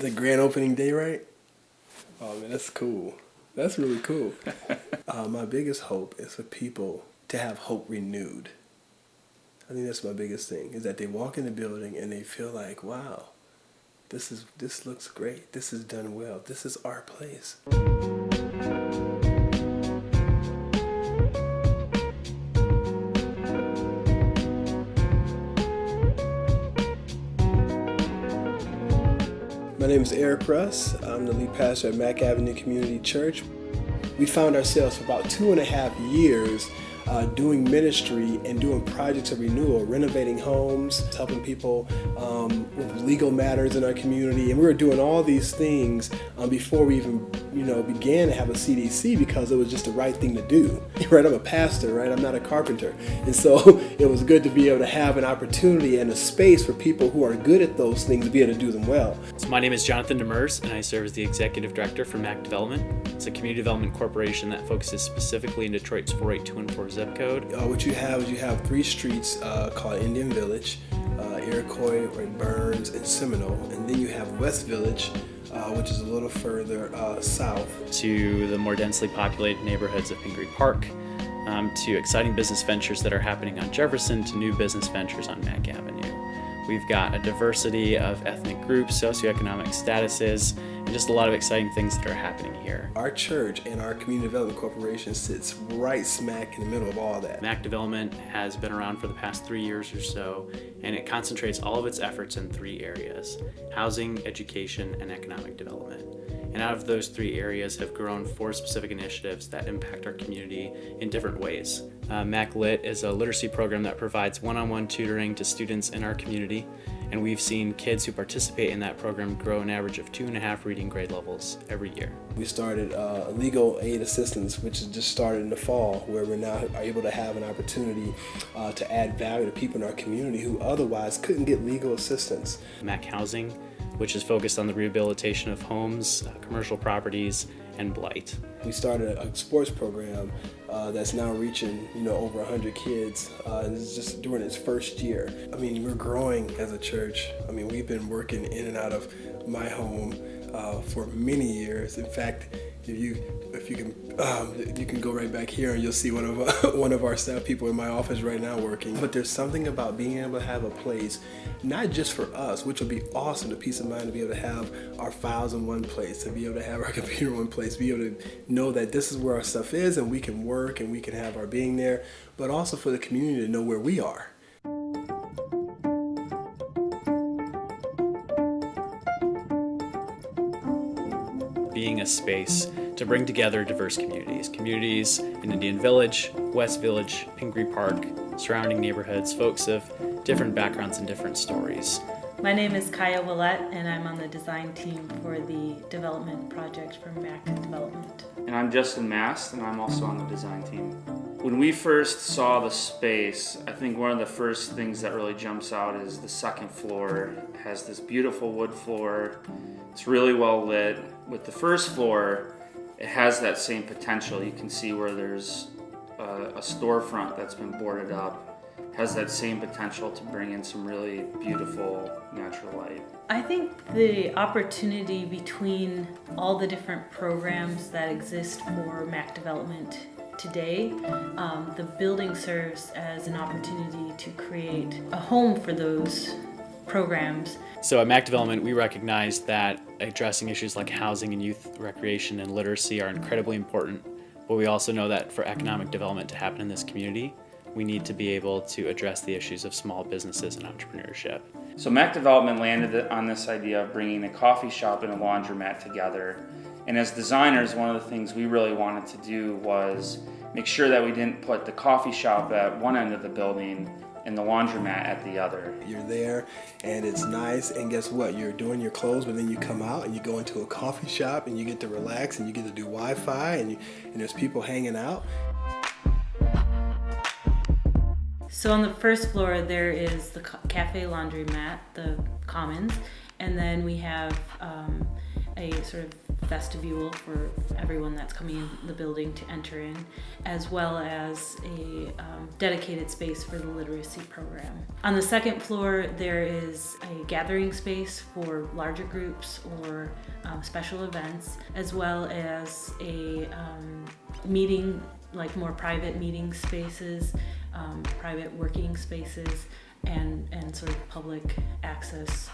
the grand opening day, right? Oh man, that's cool. That's really cool. My biggest hope is for people to have hope renewed. I think that's my biggest thing, is that they walk in the building and they feel like, wow, this looks great. This is done well. This is our place. My name is Eric Russ. I'm the lead pastor at MACC Avenue Community Church. We found ourselves for about 2.5 years doing ministry and doing projects of renewal, renovating homes, helping people with legal matters in our community. And we were doing all these things before we even began to have a CDC, because it was just the right thing to do. Right? I'm a pastor, right? I'm not a carpenter. And so it was good to be able to have an opportunity and a space for people who are good at those things to be able to do them well. So my name is Jonathan Demers, and I serve as the Executive Director for MACC Development. It's a community development corporation that focuses specifically in Detroit's 48214 zip code. What you have is you have 3 streets called Indian Village, Iroquois, Burns, and Seminole. And then you have West Village, which is a little further south. To the more densely populated neighborhoods of Pingree Park, to exciting business ventures that are happening on Jefferson, to new business ventures on MACC Avenue. We've got a diversity of ethnic groups, socioeconomic statuses, and just a lot of exciting things that are happening here. Our church and our Community Development Corporation sits right smack in the middle of all that. MACC Development has been around for the past 3 years or so, and it concentrates all of its efforts in 3 areas: housing, education, and economic development. And out of those 3 areas have grown 4 specific initiatives that impact our community in different ways. MACC Lit is a literacy program that provides one-on-one tutoring to students in our community, and we've seen kids who participate in that program grow an average of 2.5 reading grade levels every year. We started legal aid assistance, which has just started in the fall, where we're now able to have an opportunity to add value to people in our community who otherwise couldn't get legal assistance. MACC Housing, which is focused on the rehabilitation of homes, commercial properties, and blight. We started a sports program that's now reaching over 100 kids, and it's just during its first year. I mean, we're growing as a church. I mean, we've been working in and out of my home for many years. In fact, if you can go right back here and you'll see one of our staff people in my office right now working. But there's something about being able to have a place, not just for us, which would be awesome, the peace of mind to be able to have our files in one place, to be able to have our computer in one place, be able to know that this is where our stuff is and we can work and we can have our being there, but also for the community to know where we are. Being a space to bring together diverse communities in Indian Village, West Village, Pingree Park, surrounding neighborhoods, folks of different backgrounds and different stories. My name is Kaya Willett, and I'm on the design team for the development project for MACC Development. And I'm Justin Mast, and I'm also on the design team. When we first saw the space, I think one of the first things that really jumps out is the second floor. It has this beautiful wood floor. It's really well lit. With the first floor, it has that same potential. You can see where there's a storefront that's been boarded up. It has that same potential to bring in some really beautiful natural light. I think the opportunity between all the different programs that exist for MACC Development today, the building serves as an opportunity to create a home for those programs. So at MACC Development, we recognize that addressing issues like housing and youth recreation and literacy are incredibly important, but we also know that for economic development to happen in this community, we need to be able to address the issues of small businesses and entrepreneurship. So MACC Development landed on this idea of bringing a coffee shop and a laundromat together. And as designers, one of the things we really wanted to do was make sure that we didn't put the coffee shop at one end of the building and the laundromat at the other. You're there and it's nice, and guess what? You're doing your clothes, but then you come out and you go into a coffee shop and you get to relax and you get to do Wi-Fi and there's people hanging out. So on the first floor there is the cafe laundromat, the commons, and then we have a sort of vestibule for everyone that's coming in the building to enter in, as well as a dedicated space for the literacy program. On the second floor, there is a gathering space for larger groups or special events, as well as a meeting, like more private meeting spaces, private working spaces, and sort of public access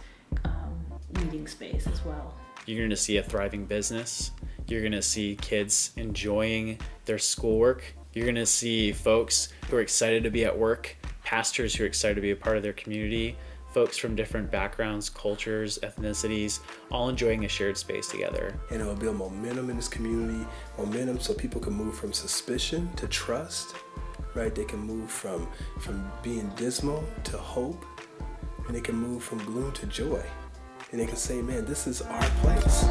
meeting space as well. You're going to see a thriving business. You're going to see kids enjoying their schoolwork. You're going to see folks who are excited to be at work, pastors who are excited to be a part of their community, folks from different backgrounds, cultures, ethnicities, all enjoying a shared space together. And it will build momentum in this community, momentum so people can move from suspicion to trust, right? They can move from being dismal to hope, and they can move from gloom to joy. And they can say, man, this is our place.